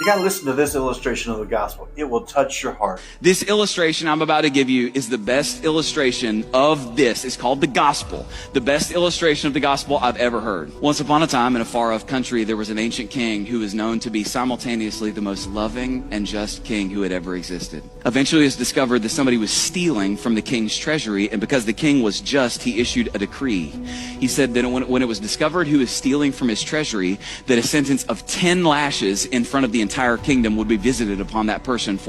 You got to listen to this illustration of the gospel. It will touch your heart. This illustration I'm about to give you is the best illustration of this. It's called the gospel. The best illustration of the gospel I've ever heard. Once upon a time in a far off country, there was an ancient king who was known to be simultaneously the most loving and just king who had ever existed. Eventually it was discovered that somebody was stealing from the king's treasury, and because the king was just, he issued a decree. He said that when it was discovered who was stealing from his treasury, that a sentence of 10 lashes in front of the entire kingdom would be visited upon that person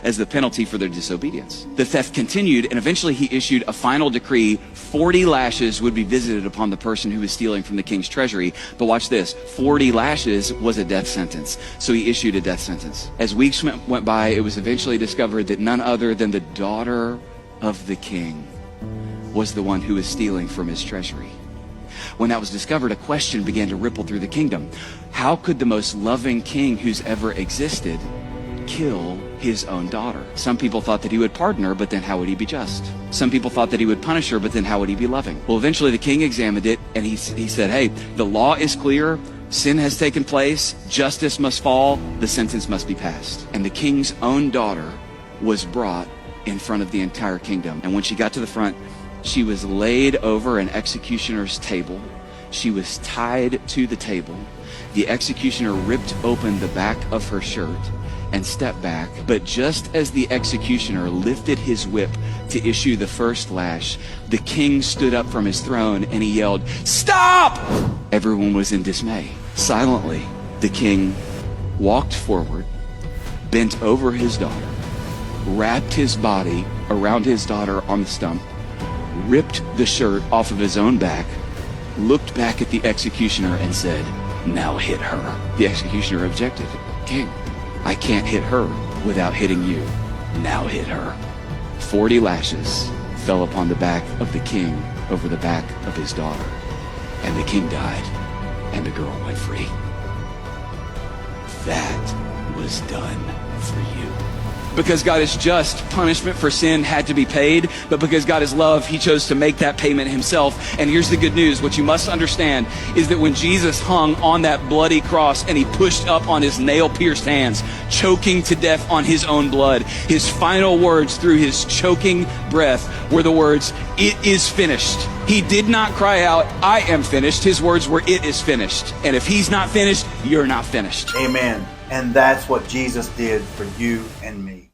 as the penalty for their disobedience. The theft continued, and eventually he issued a final decree. 40 lashes would be visited upon the person who was stealing from the king's treasury. But watch this, 40 lashes was a death sentence. So he issued a death sentence. As weeks went by, it was eventually discovered that none other than the daughter of the king was the one who was stealing from his treasury. When that was discovered, a question began to ripple through the kingdom. How could the most loving king who's ever existed kill his own daughter? Some people thought that he would pardon her, but then how would he be just? Some people thought that he would punish her, but then how would he be loving? Well, eventually the king examined it, and he said, hey, the law is clear. Sin has taken place. Justice must fall. The sentence must be passed. And the king's own daughter was brought in front of the entire kingdom. And when she got to the front, she was laid over an executioner's table. She was tied to the table. The executioner ripped open the back of her shirt and stepped back. But just as the executioner lifted his whip to issue the first lash, the king stood up from his throne and he yelled, "Stop!" Everyone was in dismay. Silently, the king walked forward, bent over his daughter, wrapped his body around his daughter on the stump, ripped the shirt off of his own back, looked back at the executioner and said, "Now hit her." The executioner objected. "King, I can't hit her without hitting you. Now hit her." 40 lashes fell upon the back of the king over the back of his daughter, and the king died, and the girl went free. That was done for you. Because God is just, punishment for sin had to be paid, but because God is love, he chose to make that payment himself. And here's the good news. What you must understand is that when Jesus hung on that bloody cross and he pushed up on his nail-pierced hands, choking to death on his own blood, his final words through his choking breath were the words, "It is finished." He did not cry out, "I am finished." His words were, "It is finished." And if he's not finished, you're not finished. Amen. And that's what Jesus did for you and me.